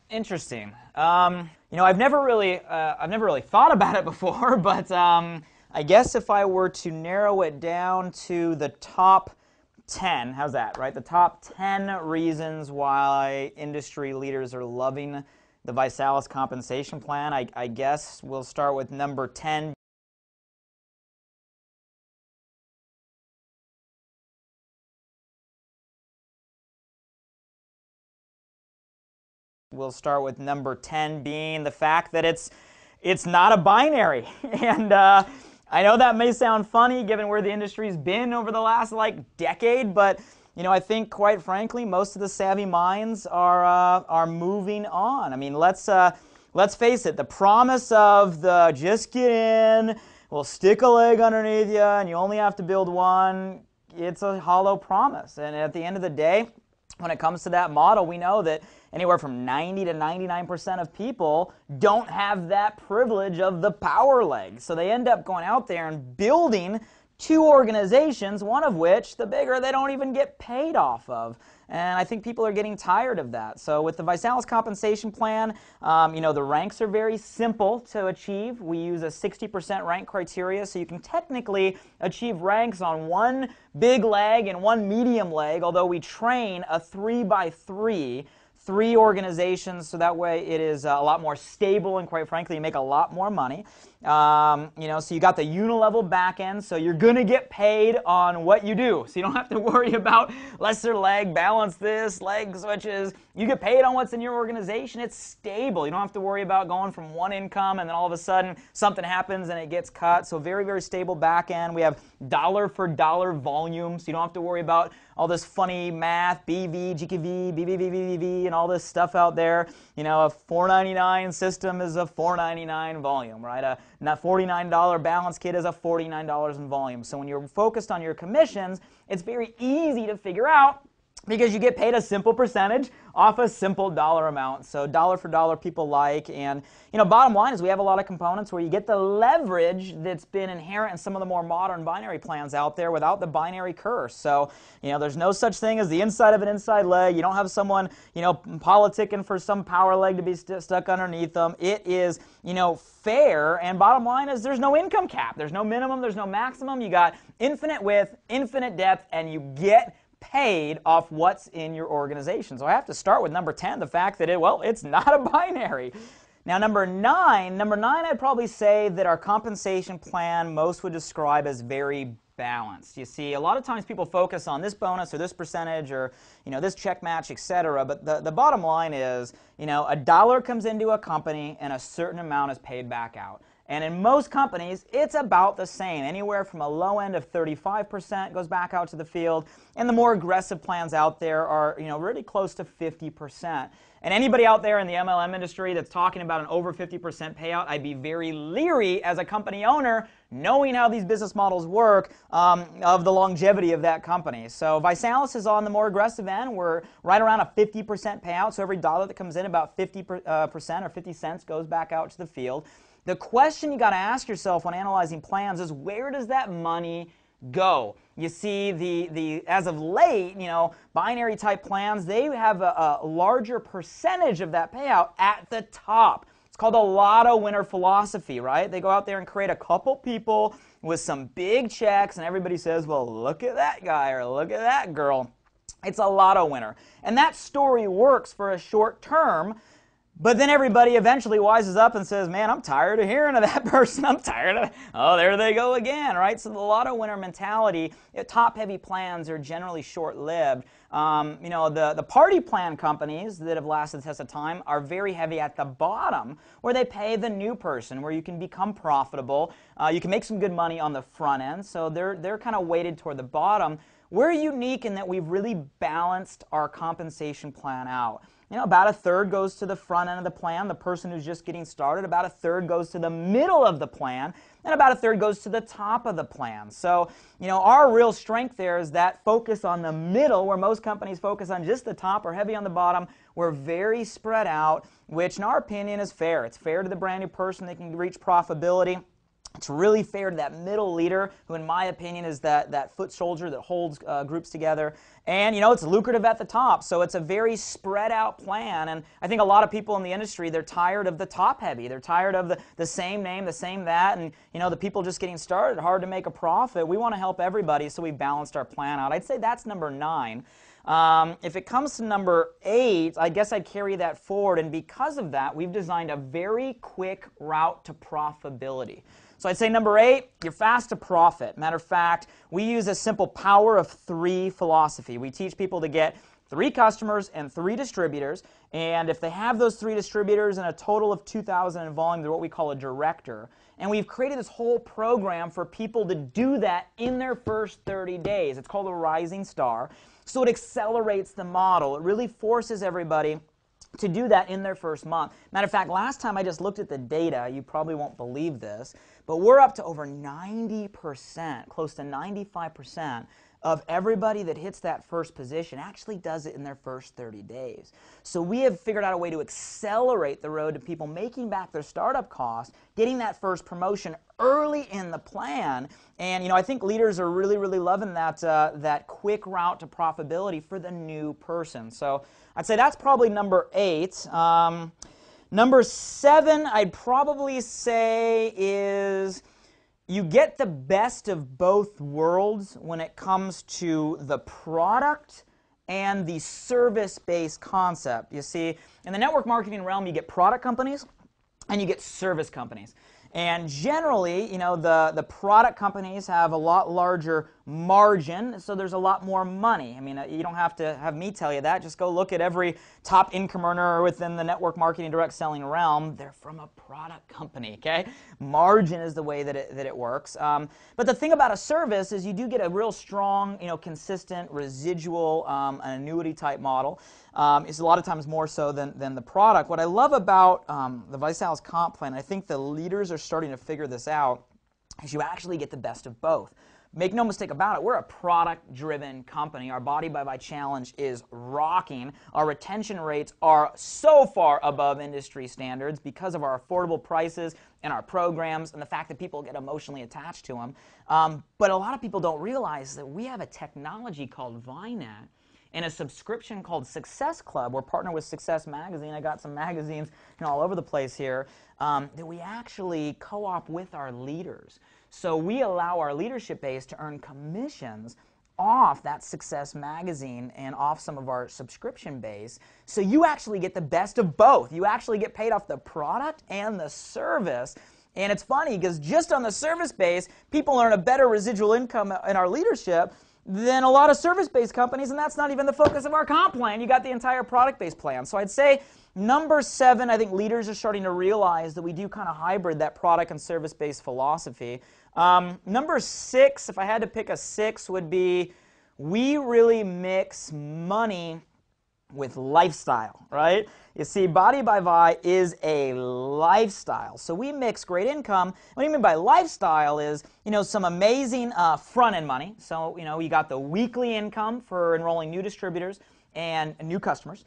Interesting. I've never really thought about it before, but I guess if I were to narrow it down to the top 10, how's that, right? The top 10 reasons why industry leaders are loving the Visalus compensation plan, I guess we'll start with number 10. We'll start with number 10 being the fact that it's not a binary. And I know that may sound funny given where the industry's been over the last decade, but I think quite frankly most of the savvy minds are moving on. I mean, let's face it, the promise of the just get in, we'll stick a leg underneath you and you only have to build one, it's a hollow promise. And at the end of the day, when it comes to that model, we know that anywhere from 90 to 99% of people don't have that privilege of the power leg. So they end up going out there and building two organizations, one of which, the bigger, they don't even get paid off of. And I think people are getting tired of that. So with the Visalus compensation plan, the ranks are very simple to achieve. We use a 60% rank criteria, so you can technically achieve ranks on one big leg and one medium leg, although we train a 3x3, three organizations, so that way it is a lot more stable and quite frankly you make a lot more money. So you got the unilevel back end, so you're going to get paid on what you do. So you don't have to worry about lesser leg, balance this, leg switches. You get paid on what's in your organization. It's stable. You don't have to worry about going from one income and then all of a sudden something happens and it gets cut. So very, very stable back end. We have dollar for dollar volume, so you don't have to worry about all this funny math, BV, GKV, BVVVV, and all this stuff out there. A $4.99 system is a $4.99 volume, right? A $49 balance kit is a $49 in volume. So when you're focused on your commissions, it's very easy to figure out because you get paid a simple percentage off a simple dollar amount. So dollar for dollar people like, and bottom line is we have a lot of components where you get the leverage that's been inherent in some of the more modern binary plans out there without the binary curse. So there's no such thing as the inside of an inside leg. You don't have someone politicking for some power leg to be stuck underneath them. It is fair, and bottom line is there's no income cap. There's no minimum, there's no maximum. You got infinite width, infinite depth, and you get paid off what's in your organization. So I have to start with number 10, the fact that it's not a binary. Now number nine, I'd probably say that our compensation plan most would describe as very balanced. You see, a lot of times people focus on this bonus or this percentage or this check match, etc. But the bottom line is, a dollar comes into a company and a certain amount is paid back out. And in most companies, it's about the same. Anywhere from a low end of 35% goes back out to the field, and the more aggressive plans out there are, really close to 50%. And anybody out there in the MLM industry that's talking about an over 50% payout, I'd be very leery as a company owner, knowing how these business models work, of the longevity of that company. So Visalus is on the more aggressive end. We're right around a 50% payout, so every dollar that comes in, about 50% or 50 cents goes back out to the field. The question you got to ask yourself when analyzing plans is, where does that money go? You see, as of late, binary type plans, they have a larger percentage of that payout at the top. It's called a lotto winner philosophy, right? They go out there and create a couple people with some big checks, and everybody says, well, look at that guy or look at that girl. It's a lotto winner. And that story works for a short term. But then everybody eventually wises up and says, man, I'm tired of hearing of that person. I'm tired of, oh, there they go again, right? So the lotto winner mentality, top-heavy plans are generally short-lived. The party plan companies that have lasted the test of time are very heavy at the bottom, where they pay the new person, where you can become profitable. You can make some good money on the front end, so they're kind of weighted toward the bottom. We're unique in that we've really balanced our compensation plan out. About a third goes to the front end of the plan, the person who's just getting started. About a third goes to the middle of the plan, and about a third goes to the top of the plan. So, our real strength there is that focus on the middle, where most companies focus on just the top or heavy on the bottom. We're very spread out, which in our opinion is fair. It's fair to the brand new person. They can reach profitability. It's really fair to that middle leader, who in my opinion is that foot soldier that holds groups together. And it's lucrative at the top, so it's a very spread out plan. And I think a lot of people in the industry, they're tired of the top heavy. They're tired of the same name, the same that, and the people just getting started, hard to make a profit. We want to help everybody, so we balanced our plan out. I'd say that's number 9. If it comes to number 8, I guess I'd carry that forward, and because of that, we've designed a very quick route to profitability. So I'd say number 8, you're fast to profit. Matter of fact, we use a simple power of 3 philosophy. We teach people to get 3 customers and 3 distributors, and if they have those 3 distributors and a total of 2,000 in volume, they're what we call a director. And we've created this whole program for people to do that in their first 30 days. It's called a Rising Star. So it accelerates the model. It really forces everybody to do that in their first month. Matter of fact, last time I just looked at the data, you probably won't believe this, but we're up to over 90%, close to 95% of everybody that hits that first position actually does it in their first 30 days. So we have figured out a way to accelerate the road to people making back their startup costs, getting that first promotion early in the plan. And I think leaders are really, really loving that quick route to profitability for the new person. So I'd say that's probably number 8. Number 7, I'd probably say is you get the best of both worlds when it comes to the product and the service-based concept. You see, in the network marketing realm, you get product companies and you get service companies. And generally, the product companies have a lot larger margin, so there's a lot more money. I mean, you don't have to have me tell you that. Just go look at every top income earner within the network marketing direct selling realm. They're from a product company, okay? Margin is the way that it works. But the thing about a service is you do get a real strong, consistent, residual, an annuity type model. It's a lot of times more so than the product. What I love about the Visalus comp plan, I think the leaders are starting to figure this out, is you actually get the best of both. Make no mistake about it, we're a product-driven company. Our Body by challenge is rocking. Our retention rates are so far above industry standards because of our affordable prices and our programs and the fact that people get emotionally attached to them. But a lot of people don't realize that we have a technology called Vinet and a subscription called Success Club. We're partnered with Success Magazine. I got some magazines all over the place here that we actually co-op with our leaders. So we allow our leadership base to earn commissions off that Success Magazine and off some of our subscription base. So you actually get the best of both. You actually get paid off the product and the service. And it's funny because just on the service base, people earn a better residual income in our leadership than a lot of service-based companies, and that's not even the focus of our comp plan. You got the entire product-based plan. So I'd say number 7, I think leaders are starting to realize that we do kind of hybrid that product and service-based philosophy. Number 6, if I had to pick a 6, would be we really mix money with lifestyle, right? You see, Body by Vi is a lifestyle. So we mix great income. What I mean by lifestyle is, some amazing front-end money. So, you got the weekly income for enrolling new distributors and new customers.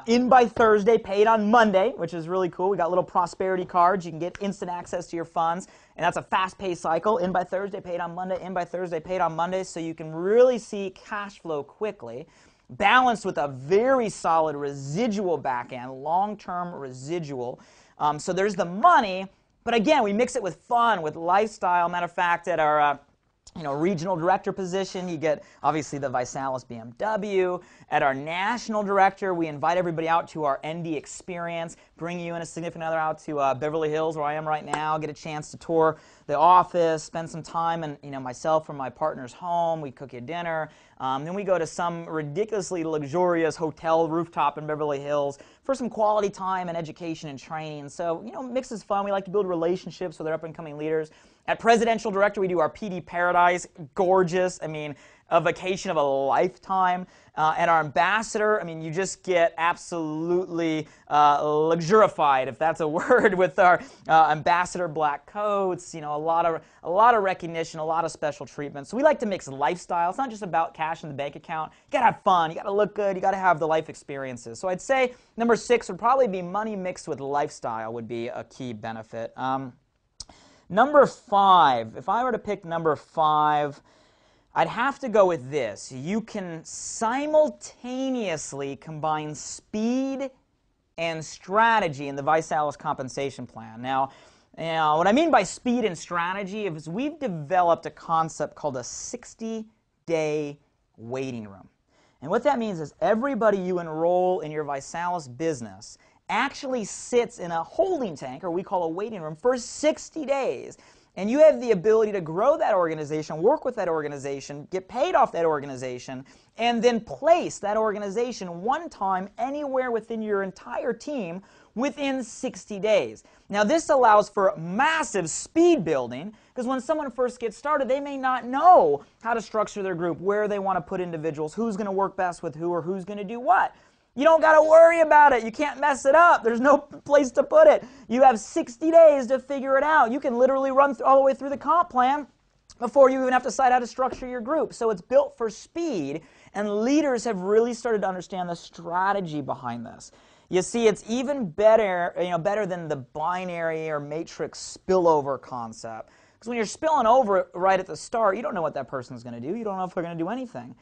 In by Thursday, paid on Monday, which is really cool. We got little prosperity cards. You can get instant access to your funds, and that's a fast-paced cycle. In by Thursday, paid on Monday. In by Thursday, paid on Monday, so you can really see cash flow quickly. Balanced with a very solid residual back end, long-term residual. So there's the money, but again, we mix it with fun, with lifestyle. Matter of fact, at our regional director position, you get obviously the Visalus BMW. At our national director, we invite everybody out to our ND experience, bring you and a significant other out to Beverly Hills, where I am right now, get a chance to tour the office, spend some time, and myself from my partner's home. We cook you dinner. Then we go to some ridiculously luxurious hotel rooftop in Beverly Hills for some quality time and education and training. So, mix is fun. We like to build relationships with our up-and-coming leaders. At Presidential Director, we do our PD Paradise. Gorgeous. I mean, a vacation of a lifetime. And our ambassador, you just get absolutely luxurified, if that's a word, with our ambassador black coats. A lot of recognition, a lot of special treatment. So we like to mix lifestyle. It's not just about cash in the bank account. You gotta have fun. You gotta look good. You gotta have the life experiences. So I'd say number 6 would probably be money mixed with lifestyle would be a key benefit. Number 5, if I were to pick number 5, I'd have to go with this. You can simultaneously combine speed and strategy in the Visalus compensation plan. Now, what I mean by speed and strategy is we've developed a concept called a 60-day waiting room. And what that means is everybody you enroll in your Visalus business actually sits in a holding tank, or we call a waiting room, for 60 days. And you have the ability to grow that organization, work with that organization, get paid off that organization, and then place that organization one time anywhere within your entire team within 60 days. Now, this allows for massive speed building, because when someone first gets started, they may not know how to structure their group, where they want to put individuals, who's going to work best with who, or who's going to do what. You don't got to worry about it. You can't mess it up. There's no place to put it. You have 60 days to figure it out. You can literally run all the way through the comp plan before you even have to decide how to structure your group. So it's built for speed, and leaders have really started to understand the strategy behind this. You see, it's even better, better than the binary or matrix spillover concept. Because when you're spilling over right at the start, you don't know what that person's going to do. You don't know if they're going to do anything.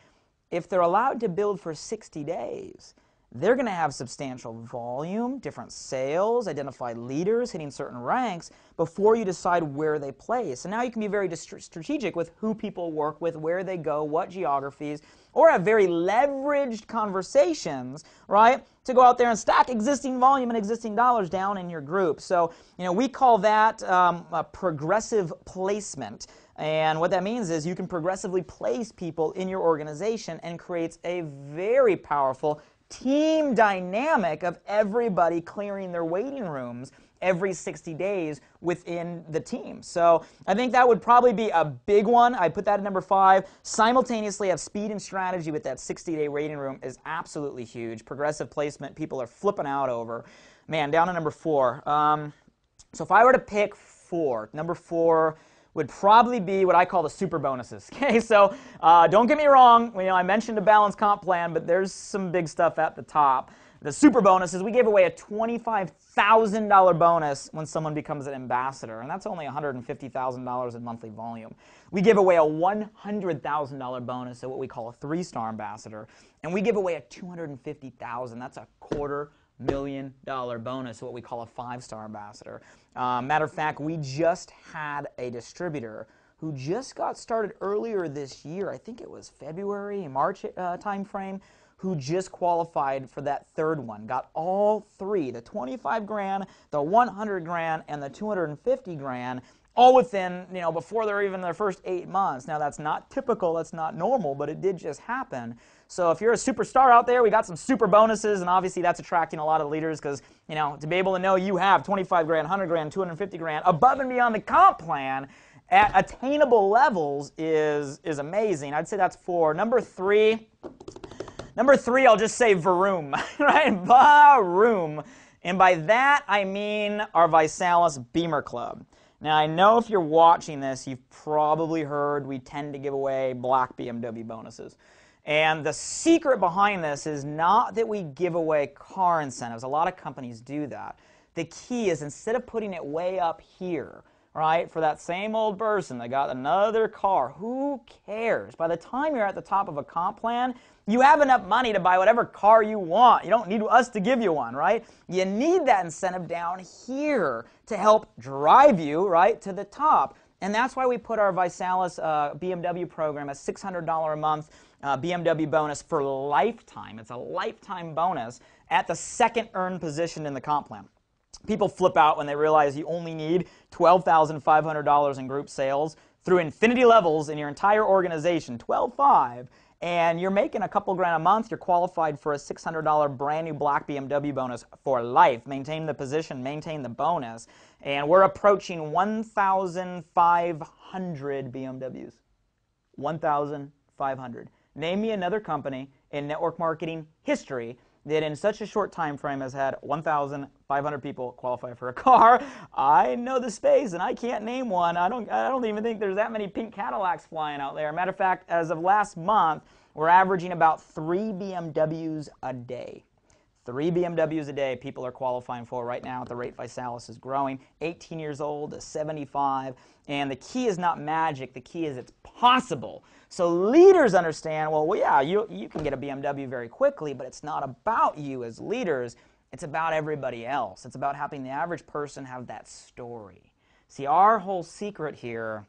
If they're allowed to build for 60 days, they're going to have substantial volume, different sales, identify leaders, hitting certain ranks before you decide where they place. And now you can be very strategic with who people work with, where they go, what geographies, or have very leveraged conversations, right, to go out there and stack existing volume and existing dollars down in your group. So, we call that a progressive placement. And what that means is you can progressively place people in your organization and creates a very powerful team dynamic of everybody clearing their waiting rooms every 60 days within the team. So I think that would probably be a big one. I put that at number 5. Simultaneously have speed and strategy with that 60-day waiting room is absolutely huge. Progressive placement, people are flipping out over. Man, down to number 4. So if I were to pick 4, number 4 would probably be what I call the super bonuses. Okay, so don't get me wrong, I mentioned a balanced comp plan, but there's some big stuff at the top. The super bonuses, we gave away a $25,000 bonus when someone becomes an ambassador, and that's only $150,000 in monthly volume. We give away a $100,000 bonus at what we call a 3-star ambassador, and we give away a $250,000. That's a $250,000 bonus, what we call a 5-star ambassador. Matter of fact, we just had a distributor who just got started earlier this year. I think it was February, March time frame, who just qualified for that 3rd one. Got all 3, the 25 grand, the 100 grand, and the 250 grand, all within, before they're even their first 8 months. Now, that's not typical, that's not normal, but it did just happen. So if you're a superstar out there, we got some super bonuses, and obviously that's attracting a lot of leaders because, to be able to know you have 25 grand, 100 grand, 250 grand above and beyond the comp plan at attainable levels is amazing. I'd say that's 4. Number 3, I'll just say Vroom, right? Vroom. And by that, I mean our Visalus Beamer Club. Now, I know if you're watching this, you've probably heard we tend to give away black BMW bonuses. And the secret behind this is not that we give away car incentives. A lot of companies do that. The key is instead of putting it way up here, right, for that same old person that got another car, who cares? By the time you're at the top of a comp plan, you have enough money to buy whatever car you want. You don't need us to give you one, right? You need that incentive down here to help drive you, right, to the top. And that's why we put our Visalus BMW program, a $600 a month BMW bonus for lifetime. It's a lifetime bonus at the 2nd earned position in the comp plan. People flip out when they realize you only need $12,500 in group sales through infinity levels in your entire organization, 12.5, and you're making a couple grand a month. You're qualified for a $600 brand new black BMW bonus for life. Maintain the position, maintain the bonus, and we're approaching 1,500 BMWs. 1,500. Name me another company in network marketing history that in such a short time frame has had 1,500 people qualify for a car. I know the space, and I can't name one. I don't even think there's that many pink Cadillacs flying out there. Matter of fact, as of last month, we're averaging about 3 BMWs a day. 3 BMWs a day people are qualifying for right now at the rate Visalus is growing, 18 years old to 75. And the key is not magic. The key is it's possible. So leaders understand, well, yeah, you can get a BMW very quickly, but it's not about you as leaders. It's about everybody else. It's about helping the average person have that story. See, our whole secret here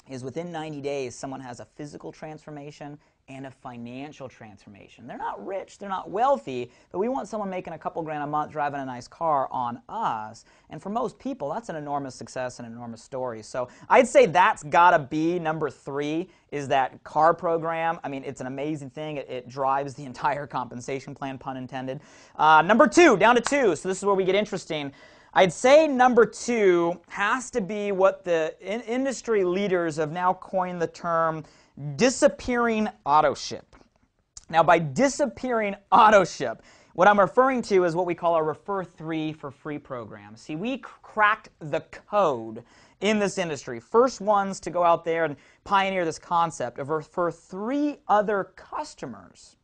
is within 90 days, someone has a physical transformation and a financial transformation. They're not rich, they're not wealthy, but we want someone making a couple grand a month driving a nice car on us. And for most people, that's an enormous success and an enormous story. So I'd say that's got to be number 3, is that car program. I mean, it's an amazing thing. It drives the entire compensation plan, pun intended. Number 2, down to 2. So this is where we get interesting. I'd say number 2 has to be what the industry leaders have now coined the term disappearing auto ship. Now, by disappearing auto ship, what I'm referring to is what we call our Refer 3 for Free program. See, we cracked the code in this industry. First ones to go out there and pioneer this concept of refer 3 other customers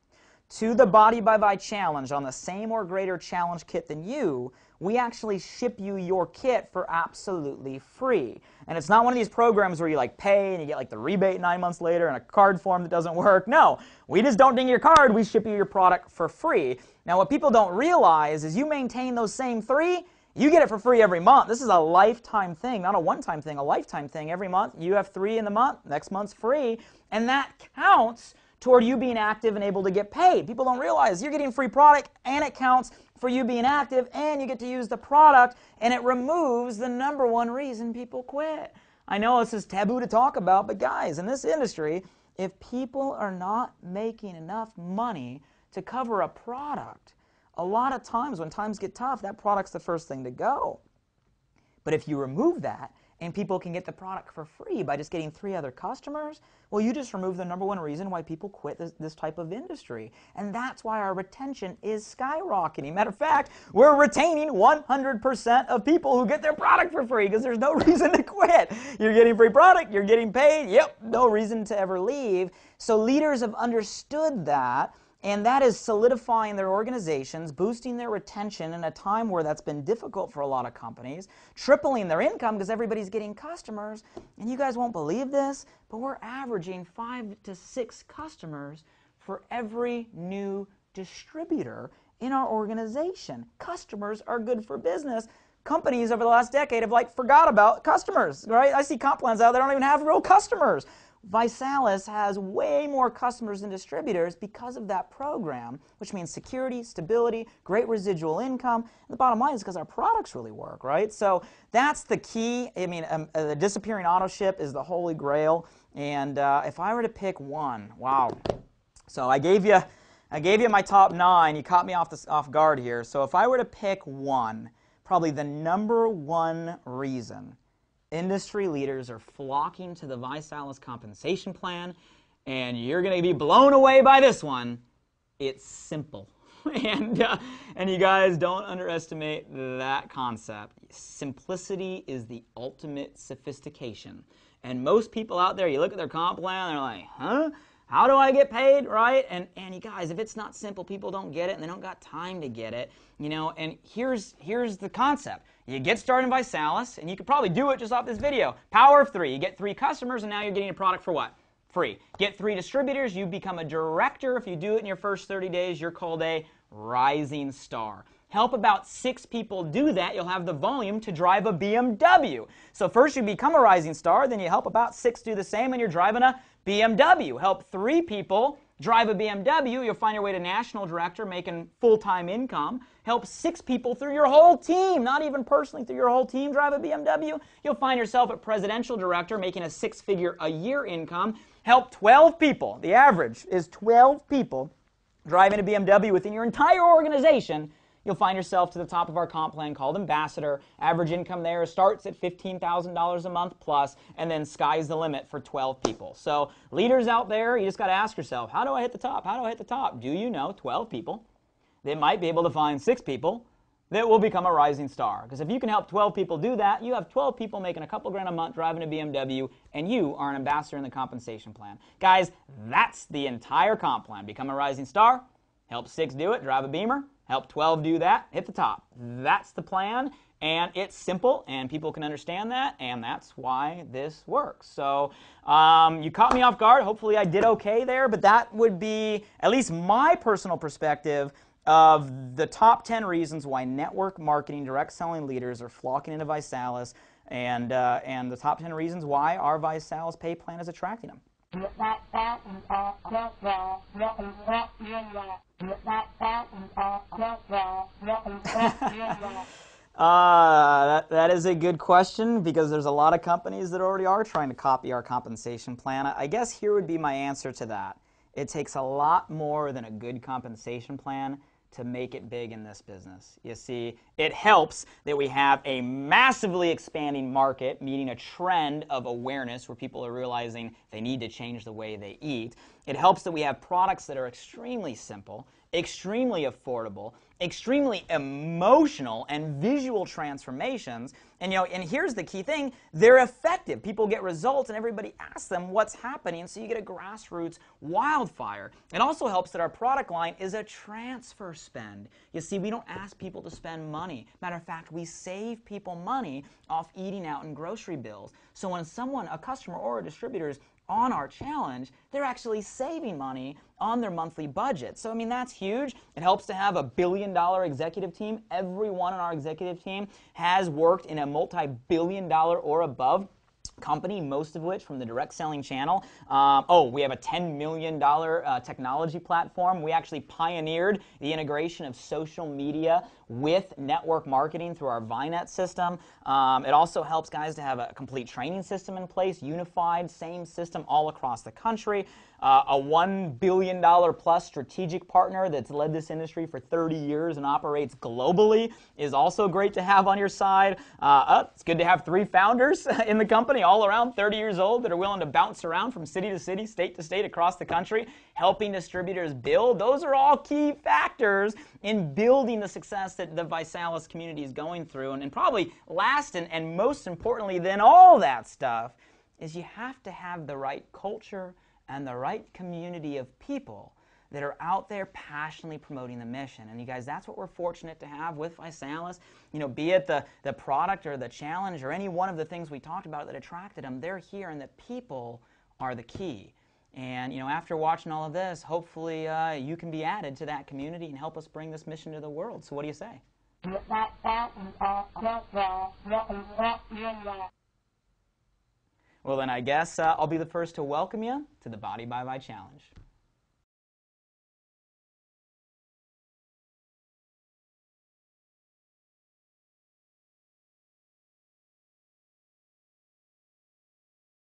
to the Body by Vi Challenge on the same or greater challenge kit than you. We actually ship you your kit for absolutely free. And it's not one of these programs where you like pay and you get like the rebate 9 months later and a card form that doesn't work. No, we just don't ding your card, we ship you your product for free. Now what people don't realize is you maintain those same 3, you get it for free every month. This is a lifetime thing, not a one-time thing, a lifetime thing. Every month you have 3 in the month, next month's free, and that counts toward you being active and able to get paid. People don't realize you're getting free product and it counts for you being active and you get to use the product, and it removes the number 1 reason people quit. I know this is taboo to talk about, but guys, in this industry, if people are not making enough money to cover a product, a lot of times when times get tough, that product's the first thing to go. But if you remove that and people can get the product for free by just getting 3 other customers, well, you just remove the number 1 reason why people quit this type of industry. And that's why our retention is skyrocketing. Matter of fact, we're retaining 100% of people who get their product for free because there's no reason to quit. You're getting free product, you're getting paid, yep, no reason to ever leave. So leaders have understood that, and that is solidifying their organizations, boosting their retention in a time where that's been difficult for a lot of companies, tripling their income because everybody's getting customers. And you guys won't believe this, but we're averaging 5 to 6 customers for every new distributor in our organization. Customers are good for business. Companies over the last decade have forgot about customers, right? I see comp plans out there that don't even have real customers. Visalus has way more customers than distributors because of that program, which means security, stability, great residual income. And the bottom line is because our products really work, right? So that's the key. I mean, the disappearing auto ship is the holy grail. And if I were to pick one, wow. So I gave you my top 9. You caught me off guard here. So if I were to pick one, probably the number 1 reason industry leaders are flocking to the Visalus compensation plan, and you're going to be blown away by this one. It's simple. And you guys don't underestimate that concept. Simplicity is the ultimate sophistication. And most people out there, you look at their comp plan, they're like, huh? How do I get paid, right? And you guys, if it's not simple, people don't get it, and they don't got time to get it, you know. And here's the concept. You get started in Visalus, and you could probably do it just off this video. Power of 3. You get 3 customers, and now you're getting a product for what? Free. Get 3 distributors. You become a director. If you do it in your first 30 days, you're called a rising star. Help about 6 people do that, you'll have the volume to drive a BMW. So first you become a rising star, then you help about 6 do the same, and you're driving a BMW. Help 3 people drive a BMW, you'll find your way to national director making full-time income. Help 6 people through your whole team, not even personally, through your whole team drive a BMW, you'll find yourself at presidential director making a 6-figure a year income. Help 12 people, the average is 12 people driving a BMW within your entire organization, you'll find yourself to the top of our comp plan called Ambassador. Average income there starts at $15,000 a month plus, and then sky's the limit for 12 people. So leaders out there, you just got to ask yourself, how do I hit the top? How do I hit the top? Do you know 12 people that might be able to find 6 people that will become a rising star? Because if you can help 12 people do that, you have 12 people making a couple grand a month driving a BMW, and you are an ambassador in the compensation plan. Guys, that's the entire comp plan. Become a rising star, help 6 do it, drive a Beamer, Help 12 do that, hit the top. That's the plan, and it's simple, and people can understand that, and that's why this works. So you caught me off guard. Hopefully I did okay there, but that would be at least my personal perspective of the top 10 reasons why network marketing direct selling leaders are flocking into Visalus, and the top 10 reasons why our Visalus pay plan is attracting them. That is a good question, because there's a lot of companies that already are trying to copy our compensation plan. I guess here would be my answer to that. It takes a lot more than a good compensation plan to make it big in this business. You see, it helps that we have a massively expanding market, meeting a trend of awareness where people are realizing they need to change the way they eat. It helps that we have products that are extremely simple, extremely affordable, extremely emotional, and visual transformations. And and here's the key thing: they're effective. People get results, and everybody asks them what's happening. So you get a grassroots wildfire. It also helps that our product line is a transfer spend. You see, we don't ask people to spend money. Matter of fact, we save people money off eating out and grocery bills. So when someone, a customer or a distributor, is on our challenge, they're actually saving money on their monthly budget. So, I mean, that's huge. It helps to have a billion-dollar executive team. Everyone on our executive team has worked in a multi-billion-dollar or above company, most of which from the direct selling channel. We have a $10 million technology platform. We actually pioneered the integration of social media with network marketing through our ViNet system. It also helps guys to have a complete training system in place, unified, same system all across the country. A $1 billion plus strategic partner that's led this industry for 30 years and operates globally is also great to have on your side. It's good to have 3 founders in the company, all around 30 years old, that are willing to bounce around from city to city, state to state, across the country, helping distributors build. Those are all key factors in building the success that the Visalus community is going through. And probably last and most importantly than all that stuff is you have to have the right culture and the right community of people that are out there passionately promoting the mission. And you guys, that's what we're fortunate to have with Visalus. Be it the product or the challenge or any one of the things we talked about that attracted them, they're here, and the people are the key. And after watching all of this, hopefully you can be added to that community and help us bring this mission to the world. So what do you say? Well, then I guess I'll be the first to welcome you to the Body by Vi Challenge.